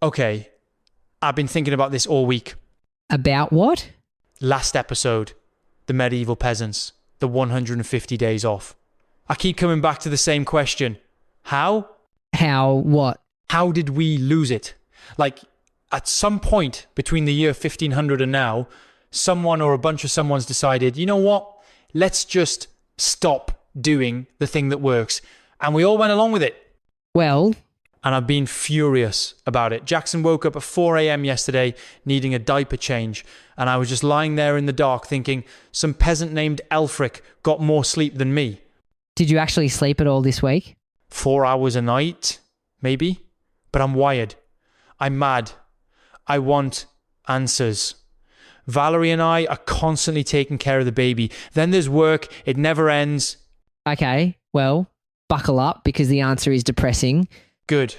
Okay, I've been thinking about this all week. About what? Last episode, the medieval peasants, the 150 days off. I keep coming back to the same question. How? How what? How did we lose it? Like, at some point between the year 1500 and now, someone or a bunch of someone's decided, you know what? Let's just stop doing the thing that works. And we all went along with it. Well, and I've been furious about it. Jackson woke up at 4 a.m. yesterday needing a diaper change, and I was just lying there in the dark thinking some peasant named Elfric got more sleep than me. did you actually sleep at all this week? 4 hours a night, maybe, but I'm wired. I'm mad. I want answers. Valerie and I are constantly taking care of the baby. Then there's work. It never ends. Okay, well, buckle up because the answer is depressing. Good.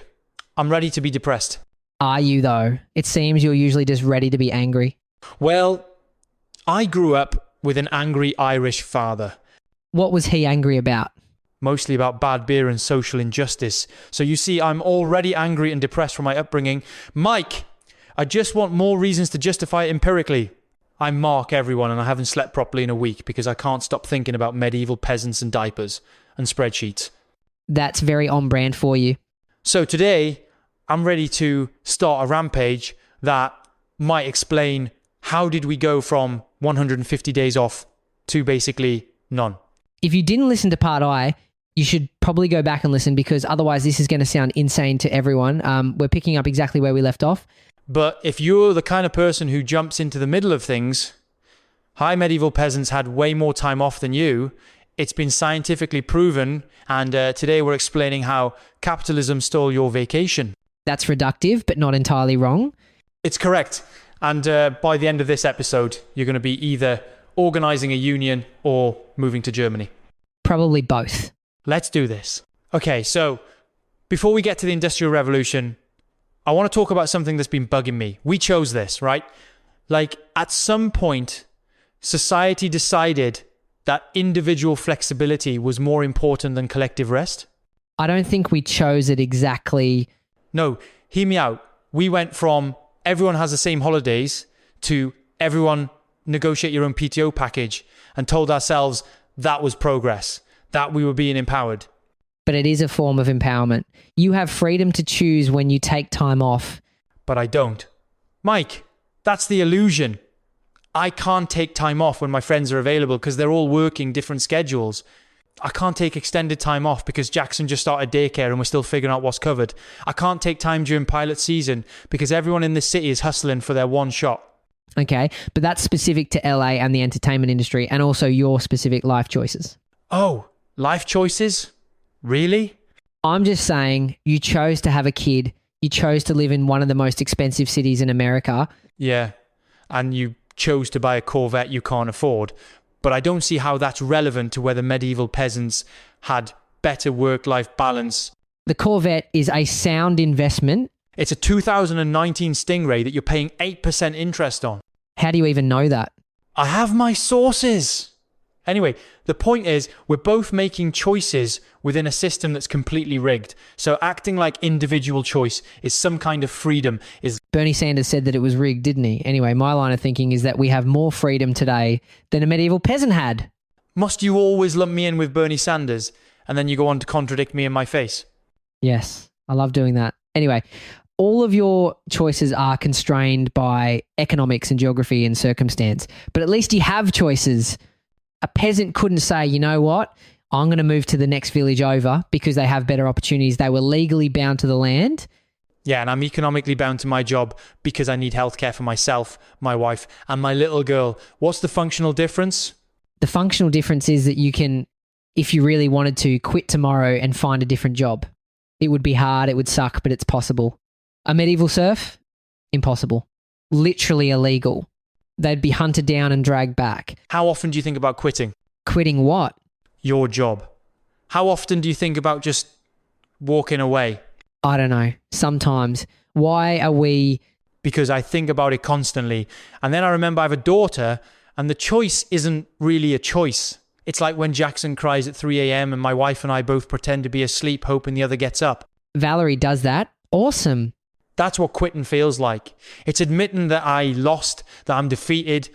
I'm ready to be depressed. Are you though? It seems you're usually just ready to be angry. Well, I grew up with an angry Irish father. What was he angry about? Mostly about bad beer and social injustice. So you see, I'm already angry and depressed from my upbringing. Mike, I just want more reasons to justify it empirically. I'm Mark, everyone, and I haven't slept properly in a week because I can't stop thinking about medieval peasants and diapers and spreadsheets. That's very on brand for you. So today, I'm ready to start a rampage that might explain how did we go from 150 days off to basically none. If you didn't listen to part I, you should probably go back and listen because otherwise this is going to sound insane to everyone. We're picking up exactly where we left off. But if you're the kind of person who jumps into the middle of things, high medieval peasants had way more time off than you. It's been scientifically proven, and today we're explaining how capitalism stole your vacation. That's reductive, but not entirely wrong. It's correct. And by the end of this episode, you're going to be either organising a union or moving to Germany. Probably both. Let's do this. Okay, so before we get to the Industrial Revolution, I want to talk about something that's been bugging me. We chose this, right? Like, at some point, society decided that individual flexibility was more important than collective rest. I don't think we chose it exactly. No, hear me out. We went from everyone has the same holidays to everyone negotiate your own PTO package and told ourselves that was progress, that we were being empowered. But it is a form of empowerment. You have freedom to choose when you take time off. But I don't. Mike, that's the illusion. I can't take time off when my friends are available because they're all working different schedules. I can't take extended time off because Jackson just started daycare and we're still figuring out what's covered. I can't take time during pilot season because everyone in this city is hustling for their one shot. Okay, but that's specific to LA and the entertainment industry and also your specific life choices. Oh, life choices? Really? I'm just saying you chose to have a kid. You chose to live in one of the most expensive cities in America. Yeah, and you chose to buy a Corvette you can't afford. But I don't see how that's relevant to whether medieval peasants had better work-life balance. The Corvette is a sound investment. It's a 2019 Stingray that you're paying 8% interest on. How do you even know that? I have my sources. Anyway, the point is we're both making choices within a system that's completely rigged. So acting like individual choice is some kind of freedom. Bernie Sanders said that it was rigged, didn't he? Anyway, my line of thinking is that we have more freedom today than a medieval peasant had. Must you always lump me in with Bernie Sanders and then you go on to contradict me in my face? Yes, I love doing that. Anyway, all of your choices are constrained by economics and geography and circumstance, but at least you have choices. A peasant couldn't say, you know what, I'm going to move to the next village over because they have better opportunities. They were legally bound to the land. Yeah, and I'm economically bound to my job because I need healthcare for myself, my wife, and my little girl. What's the functional difference? The functional difference is that you can, if you really wanted to, quit tomorrow and find a different job. It would be hard, it would suck, but it's possible. A medieval serf? Impossible. Literally illegal. They'd be hunted down and dragged back. How often do you think about quitting? Quitting what? Your job. How often do you think about just walking away? I don't know. Sometimes. Why are we... Because I think about it constantly. And then I remember I have a daughter and the choice isn't really a choice. It's like when Jackson cries at 3 a.m. and my wife and I both pretend to be asleep hoping the other gets up. Valerie does that. Awesome. That's what quitting feels like. It's admitting that I lost, that I'm defeated.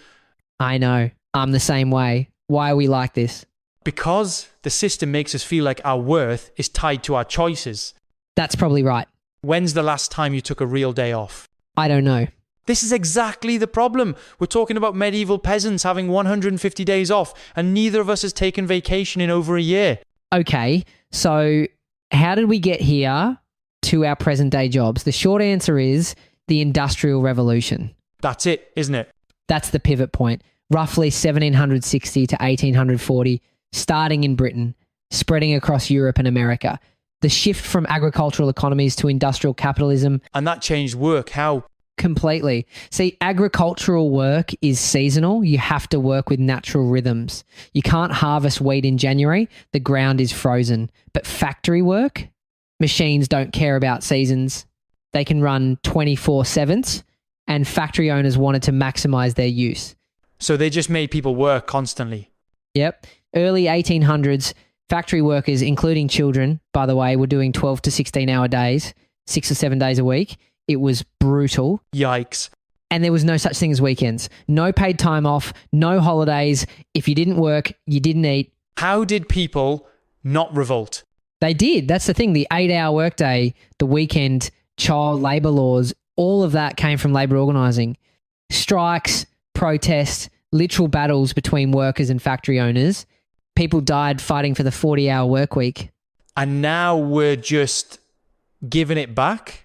I know. I'm the same way. Why are we like this? Because the system makes us feel like our worth is tied to our choices. That's probably right. When's the last time you took a real day off? I don't know. This is exactly the problem. We're talking about medieval peasants having 150 days off, and neither of us has taken vacation in over a year. Okay, so how did we get here to our present day jobs? The short answer is the Industrial Revolution. That's it, isn't it? That's the pivot point. Roughly 1760 to 1840, starting in Britain, spreading across Europe and America. The shift from agricultural economies to industrial capitalism. And that changed work. How? Completely. See, agricultural work is seasonal. You have to work with natural rhythms. You can't harvest wheat in January. The ground is frozen. But factory work, machines don't care about seasons. They can run 24/7, and factory owners wanted to maximize their use. So they just made people work constantly. Yep. Early 1800s, factory workers, including children, by the way, were doing 12 to 16-hour days, 6 or 7 days a week. It was brutal. Yikes. And there was no such thing as weekends. No paid time off, no holidays. If you didn't work, you didn't eat. How did people not revolt? They did. That's the thing. The 8-hour workday, the weekend, child labour laws, all of that came from labour organising. Strikes, protests, literal battles between workers and factory owners. People died fighting for the 40-hour work week. And now we're just giving it back?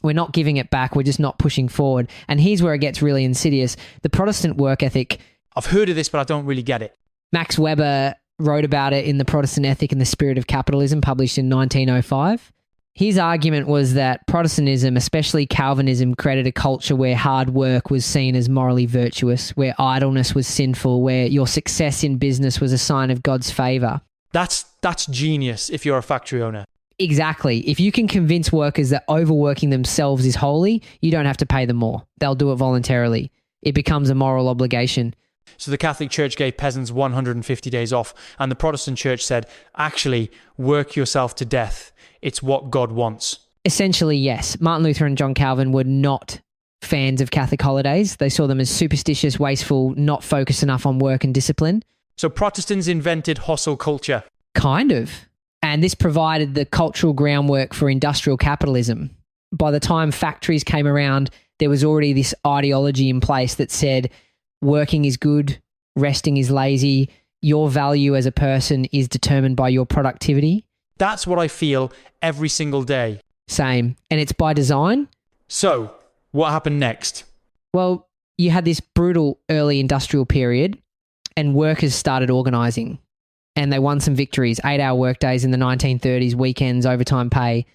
We're not giving it back. We're just not pushing forward. And here's where it gets really insidious. The Protestant work ethic. I've heard of this, but I don't really get it. Max Weber wrote about it in The Protestant Ethic and the Spirit of Capitalism, published in 1905. His argument was that Protestantism, especially Calvinism, created a culture where hard work was seen as morally virtuous, where idleness was sinful, where your success in business was a sign of God's favour. That's genius if you're a factory owner. Exactly. If you can convince workers that overworking themselves is holy, you don't have to pay them more. They'll do it voluntarily. It becomes a moral obligation. So the Catholic Church gave peasants 150 days off, and the Protestant Church said, actually, work yourself to death. It's what God wants. Essentially, yes. Martin Luther and John Calvin were not fans of Catholic holidays. They saw them as superstitious, wasteful, not focused enough on work and discipline. So Protestants invented hustle culture. Kind of. And this provided the cultural groundwork for industrial capitalism. By the time factories came around, there was already this ideology in place that said working is good, resting is lazy, your value as a person is determined by your productivity. That's what I feel every single day. Same. And it's by design. So, what happened next? Well, you had this brutal early industrial period and workers started organising. And they won some victories, 8-hour workdays in the 1930s, weekends, overtime pay.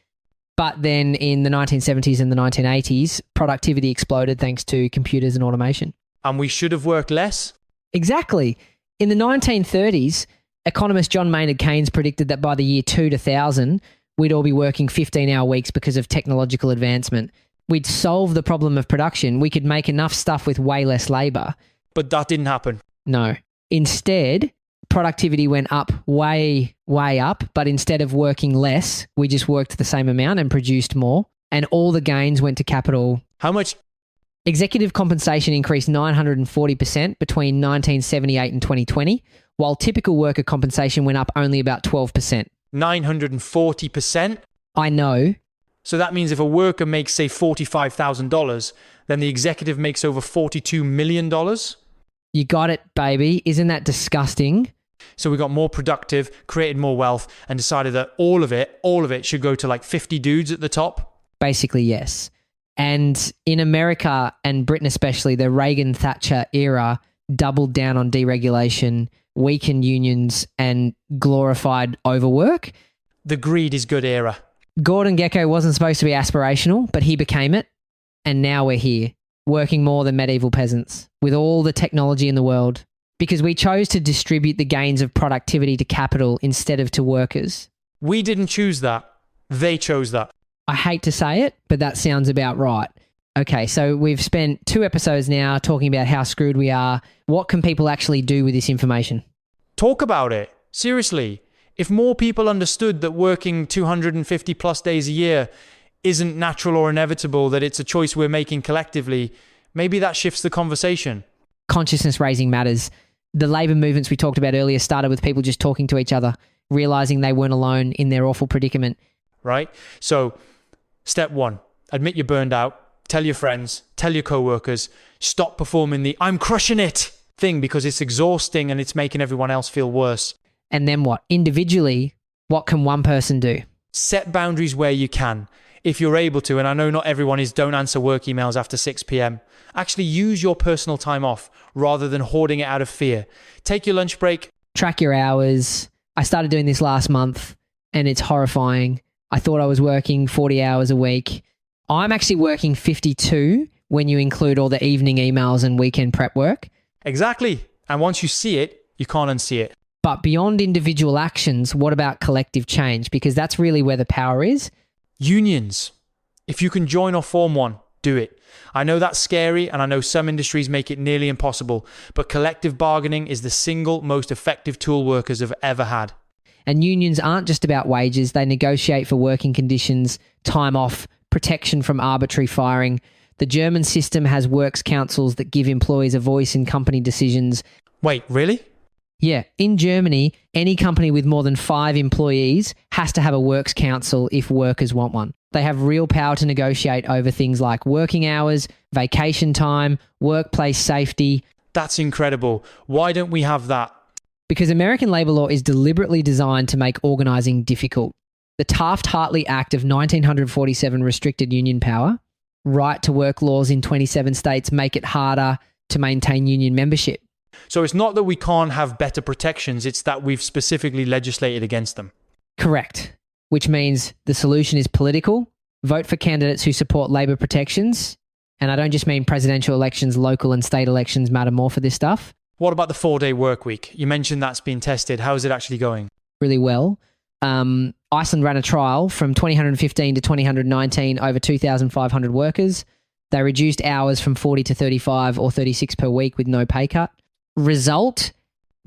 But then in the 1970s and the 1980s, productivity exploded thanks to computers and automation. And we should have worked less? Exactly. In the 1930s, economist John Maynard Keynes predicted that by the year 2000, we'd all be working 15-hour weeks because of technological advancement. We'd solve the problem of production. We could make enough stuff with way less labour. But that didn't happen. No. Instead, productivity went up, way up, but instead of working less, we just worked the same amount and produced more, and all the gains went to capital. How much? Executive compensation increased 940% between 1978 and 2020, while typical worker compensation went up only about 12%. 940%? I know. So that means if a worker makes, say, $45,000, then the executive makes over $42 million? You got it, baby. Isn't that disgusting? So we got more productive, created more wealth, and decided that all of it should go to like 50 dudes at the top? Basically, yes. And in America and Britain especially, the Reagan-Thatcher era doubled down on deregulation, weakened unions, and glorified overwork. The greed is good era. Gordon Gekko wasn't supposed to be aspirational, but he became it. And now we're here, working more than medieval peasants, with all the technology in the world, because we chose to distribute the gains of productivity to capital instead of to workers. We didn't choose that. They chose that. I hate to say it, but that sounds about right. Okay, so we've spent 2 episodes now talking about how screwed we are. What can people actually do with this information? Talk about it. Seriously. If more people understood that working 250 plus days a year isn't natural or inevitable, that it's a choice we're making collectively, maybe that shifts the conversation. Consciousness raising matters. The labour movements we talked about earlier started with people just talking to each other, realising they weren't alone in their awful predicament. Right? So, step 1, admit you're burned out. Tell your friends, tell your co-workers, stop performing the "I'm crushing it" thing, because it's exhausting and it's making everyone else feel worse. And then what? Individually, what can one person do? Set boundaries where you can. If you're able to, and I know not everyone is, don't answer work emails after 6 p.m. Actually use your personal time off rather than hoarding it out of fear. Take your lunch break. Track your hours. I started doing this last month and it's horrifying. I thought I was working 40 hours a week. I'm actually working 52 when you include all the evening emails and weekend prep work. Exactly. And once you see it, you can't unsee it. But beyond individual actions, what about collective change? Because that's really where the power is. Unions. If you can join or form one, do it. I know that's scary, and I know some industries make it nearly impossible, but collective bargaining is the single most effective tool workers have ever had. And unions aren't just about wages. They negotiate for working conditions, time off, protection from arbitrary firing. The German system has works councils that give employees a voice in company decisions. Wait, really? Yeah. In Germany, any company with more than 5 employees has to have a works council if workers want one. They have real power to negotiate over things like working hours, vacation time, workplace safety. That's incredible. Why don't we have that? Because American labour law is deliberately designed to make organising difficult. The Taft-Hartley Act of 1947 restricted union power. Right to work laws in 27 states make it harder to maintain union membership. So it's not that we can't have better protections, it's that we've specifically legislated against them. Correct. Which means the solution is political. Vote for candidates who support labour protections. And I don't just mean presidential elections, local and state elections matter more for this stuff. What about the 4-day work week? You mentioned that's been tested. How is it actually going? Really well. Iceland ran a trial from 2015 to 2019 over 2,500 workers. They reduced hours from 40 to 35 or 36 per week with no pay cut. Result,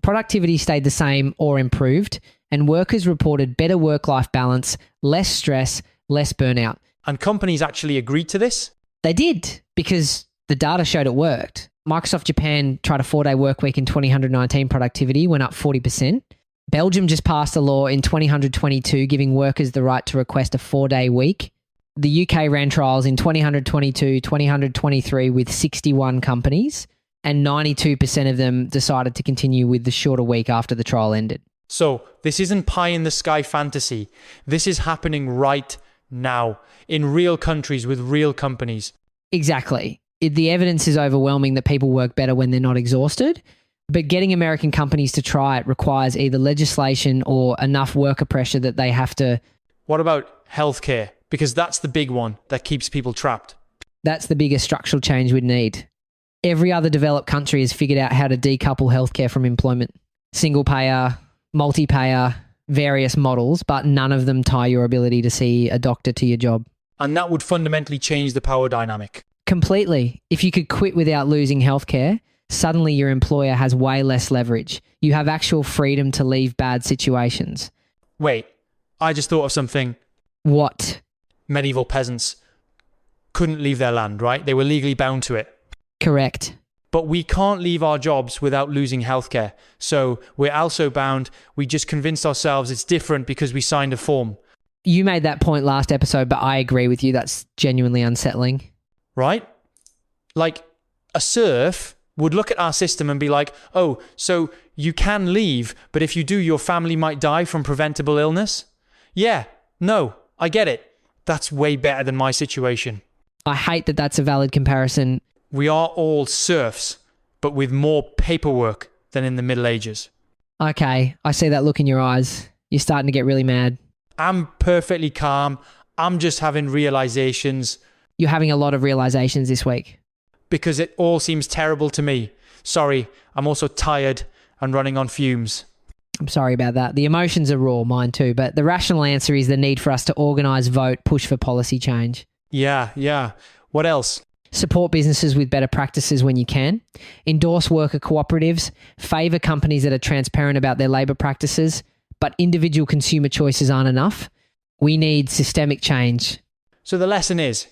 productivity stayed the same or improved, and workers reported better work-life balance, less stress, less burnout. And companies actually agreed to this? They did, because the data showed it worked. Microsoft Japan tried a 4-day work week in 2019, productivity went up 40%. Belgium just passed a law in 2022 giving workers the right to request a 4-day week. The UK ran trials in 2022, 2023 with 61 companies, and 92% of them decided to continue with the shorter week after the trial ended. So this isn't pie-in-the-sky fantasy. This is happening right now in real countries with real companies. Exactly. The evidence is overwhelming that people work better when they're not exhausted. But getting American companies to try it requires either legislation or enough worker pressure that they have to... What about healthcare? Because that's the big one that keeps people trapped. That's the biggest structural change we'd need. Every other developed country has figured out how to decouple healthcare from employment. Single payer, multi-payer, various models, but none of them tie your ability to see a doctor to your job. And that would fundamentally change the power dynamic. Completely. If you could quit without losing healthcare, suddenly your employer has way less leverage. You have actual freedom to leave bad situations. Wait, I just thought of something. What? Medieval peasants couldn't leave their land, right? They were legally bound to it. Correct. But we can't leave our jobs without losing healthcare. So we're also bound. We just convinced ourselves it's different because we signed a form. You made that point last episode, but I agree with you. That's genuinely unsettling. Right? Like a serf would look at our system and be like, oh, so you can leave, but if you do, your family might die from preventable illness? Yeah, no, I get it. That's way better than my situation. I hate that that's a valid comparison. We are all serfs, but with more paperwork than in the Middle Ages. Okay, I see that look in your eyes. You're starting to get really mad. I'm perfectly calm. I'm just having realizations. You're having a lot of realizations this week. Because it all seems terrible to me. Sorry, I'm also tired and running on fumes. I'm sorry about that. The emotions are raw, mine too, but the rational answer is the need for us to organise, vote, push for policy change. Yeah. What else? Support businesses with better practices when you can. Endorse worker cooperatives. Favour companies that are transparent about their labour practices. But individual consumer choices aren't enough. We need systemic change. So the lesson is,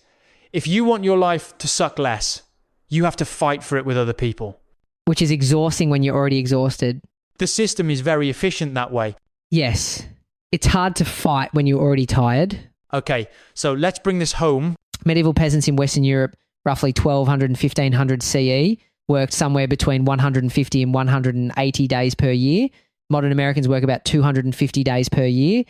if you want your life to suck less, you have to fight for it with other people. Which is exhausting when you're already exhausted. The system is very efficient that way. Yes. It's hard to fight when you're already tired. Okay, so let's bring this home. Medieval peasants in Western Europe, roughly 1200 and 1500 CE, worked somewhere between 150 and 180 days per year. Modern Americans work about 250 days per year.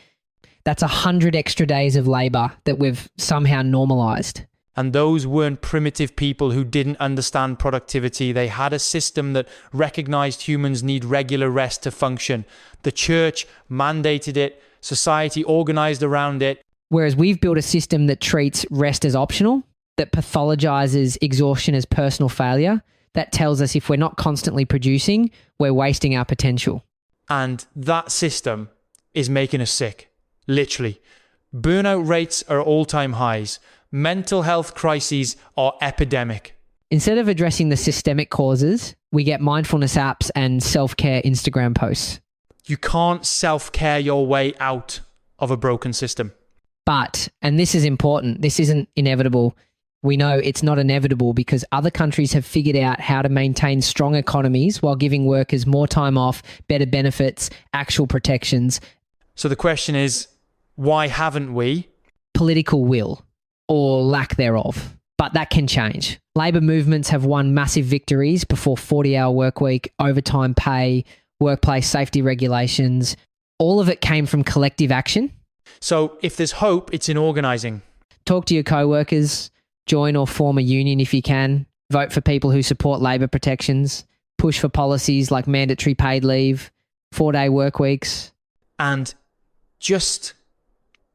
That's 100 extra days of labour that we've somehow normalised. And those weren't primitive people who didn't understand productivity. They had a system that recognized humans need regular rest to function. The church mandated it. Society organized around it. Whereas we've built a system that treats rest as optional, that pathologizes exhaustion as personal failure, that tells us if we're not constantly producing, we're wasting our potential. And that system is making us sick. Literally. Burnout rates are all-time highs. Mental health crises are epidemic. Instead of addressing the systemic causes, we get mindfulness apps and self-care Instagram posts. You can't self-care your way out of a broken system. But, and this is important, this isn't inevitable. We know it's not inevitable because other countries have figured out how to maintain strong economies while giving workers more time off, better benefits, actual protections. So the question is, why haven't we? Political will. Or lack thereof. But that can change. Labour movements have won massive victories before 40-hour work week, overtime pay, workplace safety regulations. All of it came from collective action. So if there's hope, it's in organising. Talk to your co-workers, join or form a union if you can, vote for people who support labour protections, push for policies like mandatory paid leave, 4-day work weeks. And just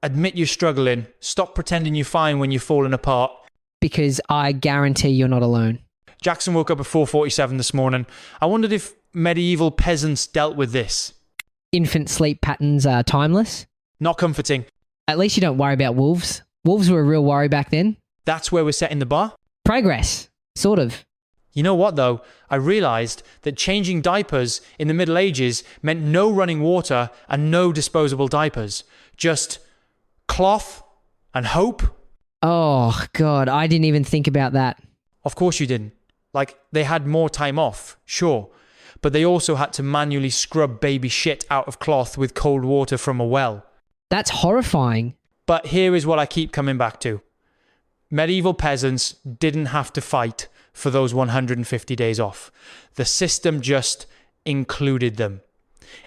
admit you're struggling. Stop pretending you're fine when you're falling apart. Because I guarantee you're not alone. Jackson woke up at 4:47 this morning. I wondered if medieval peasants dealt with this. Infant sleep patterns are timeless. Not comforting. At least you don't worry about wolves. Wolves were a real worry back then. That's where we're setting the bar? Progress. Sort of. You know what though? I realised that changing diapers in the Middle Ages meant no running water and no disposable diapers. Just cloth and hope. Oh, God, I didn't even think about that. Of course you didn't. Like, they had more time off, sure. But they also had to manually scrub baby shit out of cloth with cold water from a well. That's horrifying. But here is what I keep coming back to. Medieval peasants didn't have to fight for those 150 days off. The system just included them.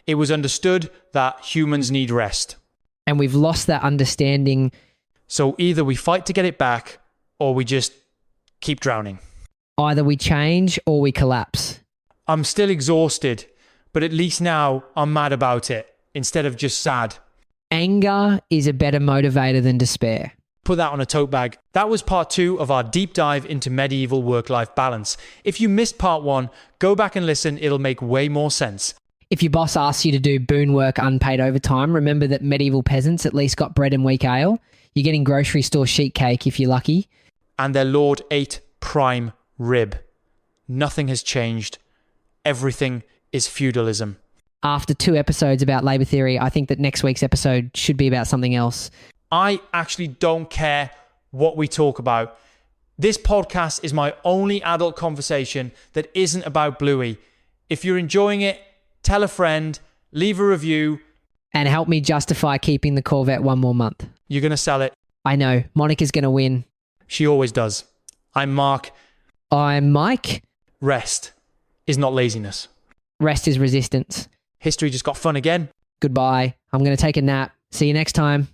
It was understood that humans need rest. And we've lost that understanding. So either we fight to get it back, or we just keep drowning. Either we change or we collapse. I'm still exhausted, but at least now I'm mad about it, instead of just sad. Anger is a better motivator than despair. Put that on a tote bag. That was part 2 of our deep dive into medieval work-life balance. If you missed part 1, go back and listen, it'll make way more sense. If your boss asks you to do boon work unpaid overtime, remember that medieval peasants at least got bread and weak ale. You're getting grocery store sheet cake if you're lucky. And their lord ate prime rib. Nothing has changed. Everything is feudalism. After 2 episodes about labour theory, I think that next week's episode should be about something else. I actually don't care what we talk about. This podcast is my only adult conversation that isn't about Bluey. If you're enjoying it, tell a friend, leave a review. And help me justify keeping the Corvette one more month. You're going to sell it. I know. Monica's going to win. She always does. I'm Mark. I'm Mike. Rest is not laziness. Rest is resistance. History just got fun again. Goodbye. I'm going to take a nap. See you next time.